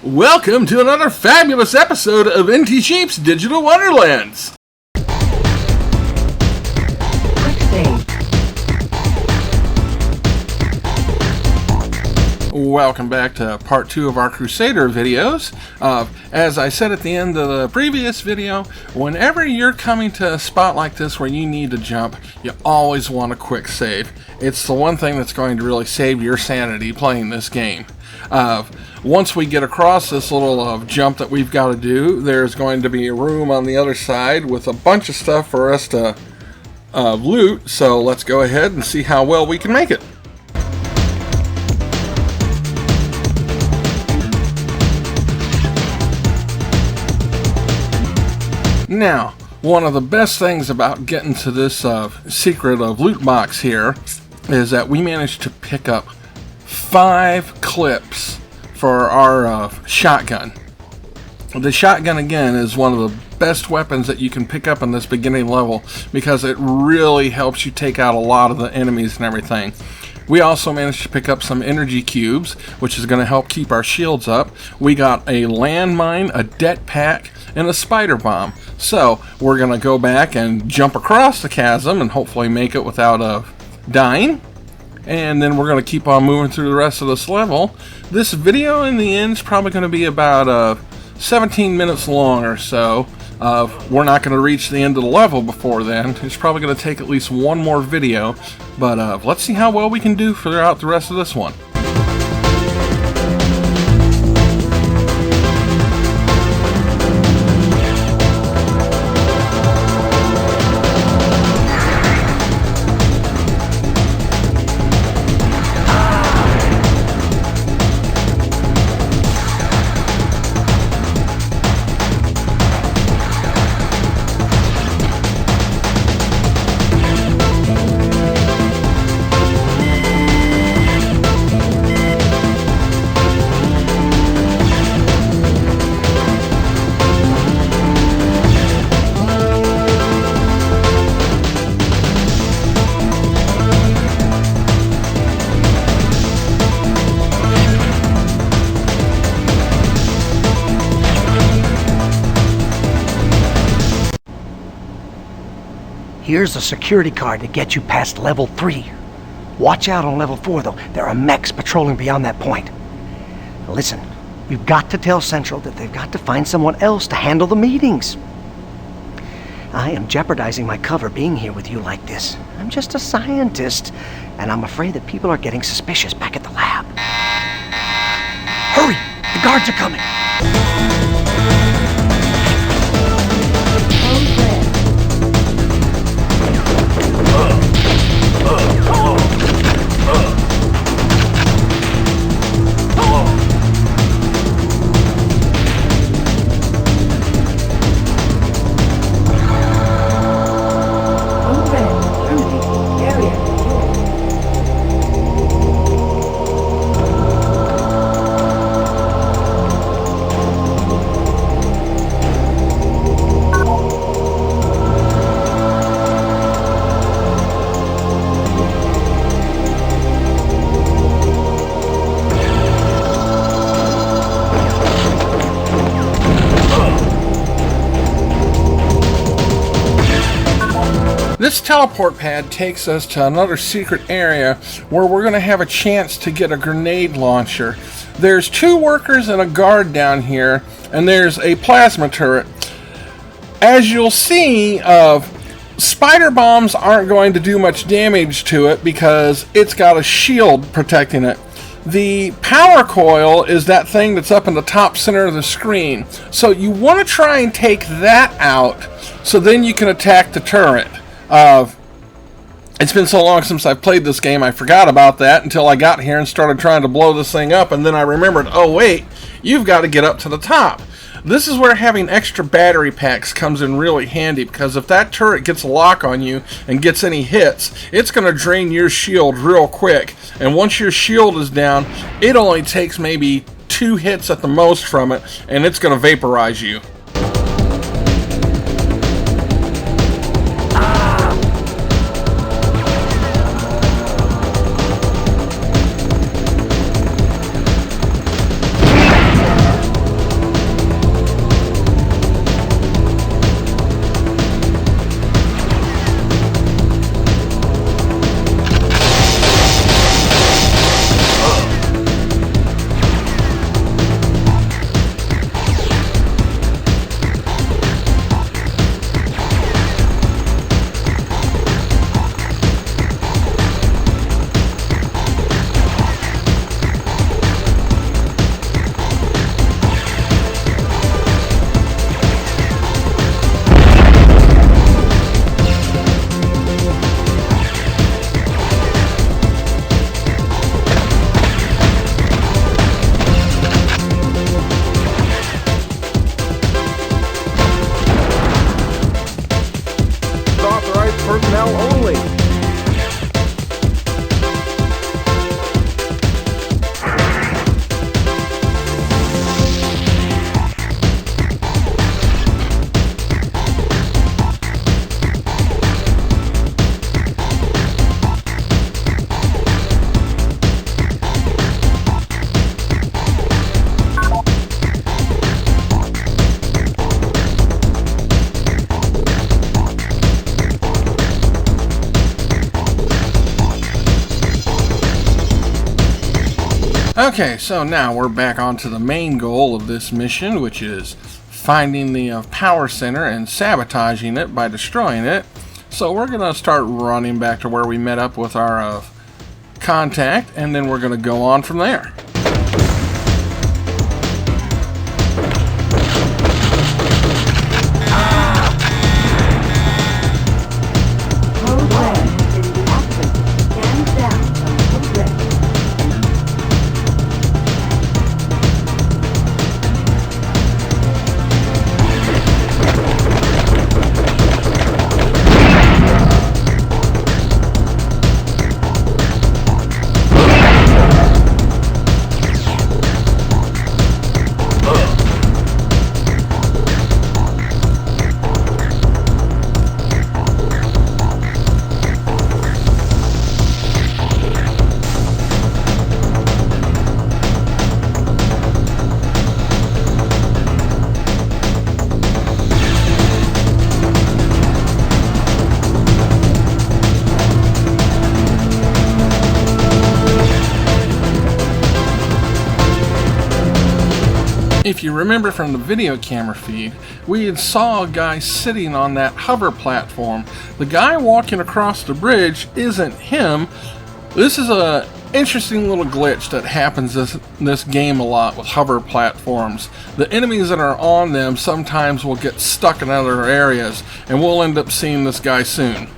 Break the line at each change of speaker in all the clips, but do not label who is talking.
Welcome to another fabulous episode of NT Sheep's Digital Wonderlands. Welcome back to part 2 of our Crusader videos. As I said at the end of the previous video, whenever you're coming to a spot like this where you need to jump, you always want a quick save. It's the one thing that's going to really save your sanity playing this game. Once we get across this little jump that we've got to do, there's going to be a room on the other side with a bunch of stuff for us to loot, so let's go ahead and see how well we can make it. Now, one of the best things about getting to this secret loot box here is that we managed to pick up 5 clips for our shotgun. The shotgun, again, is one of the best weapons that you can pick up in this beginning level because it really helps you take out a lot of the enemies and everything. We also managed to pick up some energy cubes, which is going to help keep our shields up. We got a landmine, a det pack, and a spider bomb. So we're going to go back and jump across the chasm and hopefully make it without dying. And then we're going to keep on moving through the rest of this level. This video in the end is probably going to be about 17 minutes long or so. We're not going to reach the end of the level before then. It's probably going to take at least one more video. But let's see how well we can do throughout the rest of this one.
Here's a security card to get you past level 3. Watch out on level 4, though. There are mechs patrolling beyond that point. Now listen, we've got to tell Central that they've got to find someone else to handle the meetings. I am jeopardizing my cover being here with you like this. I'm just a scientist, and I'm afraid that people are getting suspicious back at the lab. Hurry! The guards are coming!
This teleport pad takes us to another secret area where we're going to have a chance to get a grenade launcher. There's 2 workers and a guard down here, and there's a plasma turret. As you'll see, spider bombs aren't going to do much damage to it because it's got a shield protecting it. The power coil is that thing that's up in the top center of the screen. So you want to try and take that out so then you can attack the turret. It's been so long since I've played this game, I forgot about that until I got here and started trying to blow this thing up, and then I remembered, oh wait, you've got to get up to the top. This is where having extra battery packs comes in really handy, because if that turret gets a lock on you and gets any hits, it's going to drain your shield real quick, and once your shield is down, it only takes maybe 2 hits at the most from it, and it's going to vaporize you. Okay, so now we're back onto the main goal of this mission, which is finding the power center and sabotaging it by destroying it. So we're going to start running back to where we met up with our contact, and then we're going to go on from there. If you remember from the video camera feed, we had saw a guy sitting on that hover platform. The guy walking across the bridge isn't him. This is a interesting little glitch that happens in this game a lot with hover platforms. The enemies that are on them sometimes will get stuck in other areas, and we'll end up seeing this guy soon.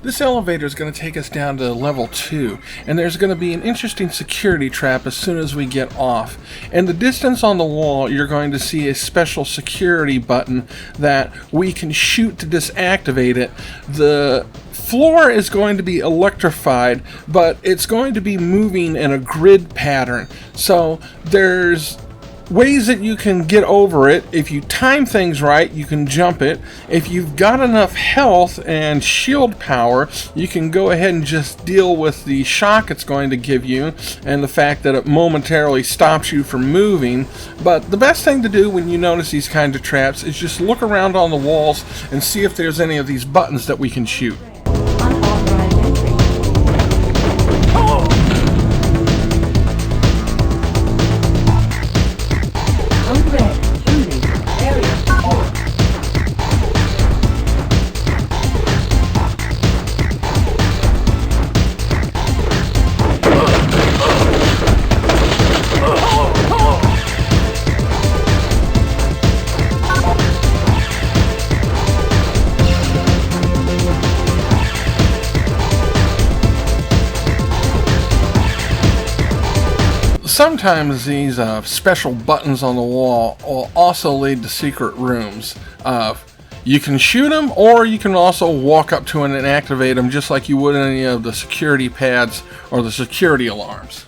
This elevator is going to take us down to level 2, and there's going to be an interesting security trap as soon as we get off. In the distance on the wall, you're going to see a special security button that we can shoot to disactivate it. The floor is going to be electrified, but it's going to be moving in a grid pattern. So there's ways that you can get over it. If you time things right, you can jump it. If you've got enough health and shield power, you can go ahead and just deal with the shock it's going to give you and the fact that it momentarily stops you from moving. But the best thing to do when you notice these kinds of traps is just look around on the walls and see if there's any of these buttons that we can shoot. Sometimes these special buttons on the wall will also lead to secret rooms. You can shoot them, or you can also walk up to them and activate them just like you would any of the security pads or the security alarms.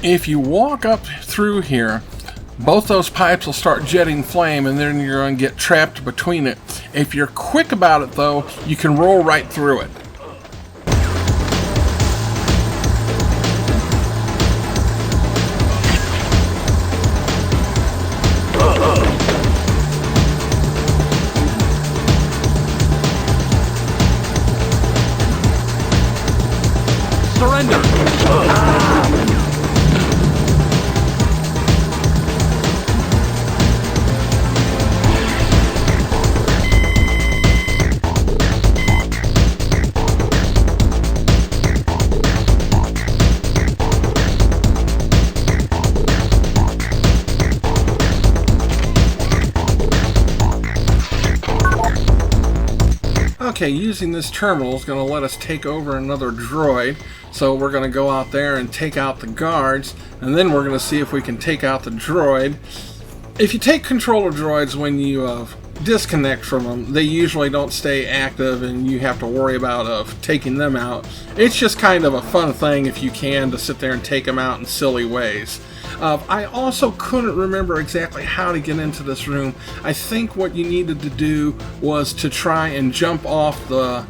If you walk up through here, both those pipes will start jetting flame, and then you're going to get trapped between it. If you're quick about it, though, you can roll right through it.
Surrender!
Okay, using this terminal is going to let us take over another droid, so we're going to go out there and take out the guards, and then we're going to see if we can take out the droid. If you take control of droids when you disconnect from them, they usually don't stay active and you have to worry about taking them out. It's just kind of a fun thing if you can to sit there and take them out in silly ways. I also couldn't remember exactly how to get into this room. I think what you needed to do was to try and jump off the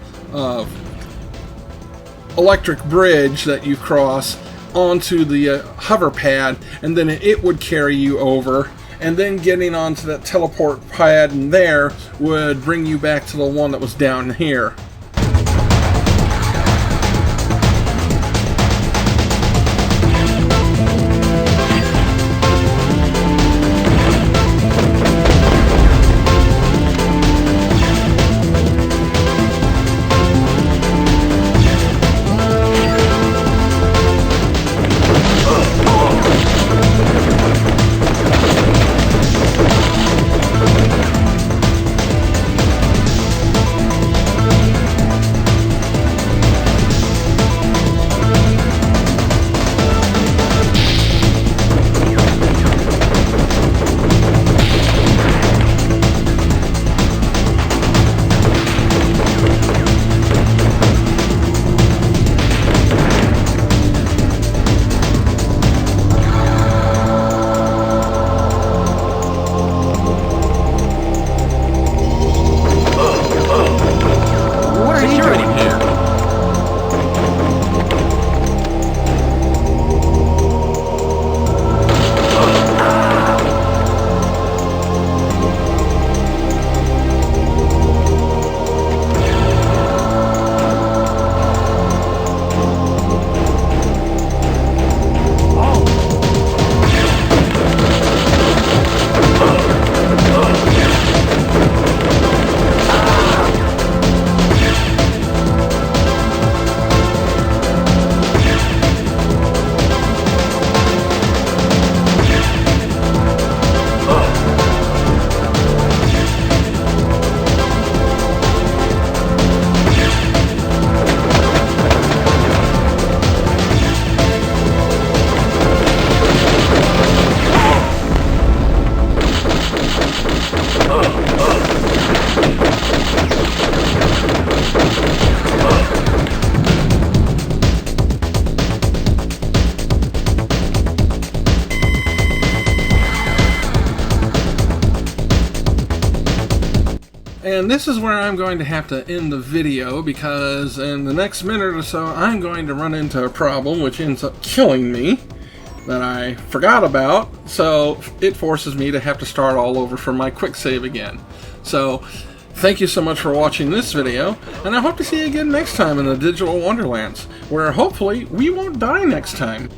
electric bridge that you cross onto the hover pad, and then it would carry you over, and then getting onto that teleport pad in there would bring you back to the one that was down here. And this is where I'm going to have to end the video, because in the next minute or so I'm going to run into a problem which ends up killing me that I forgot about, so it forces me to have to start all over from my quick save again. So thank you so much for watching this video, and I hope to see you again next time in the Digital Wonderlands, where hopefully we won't die next time.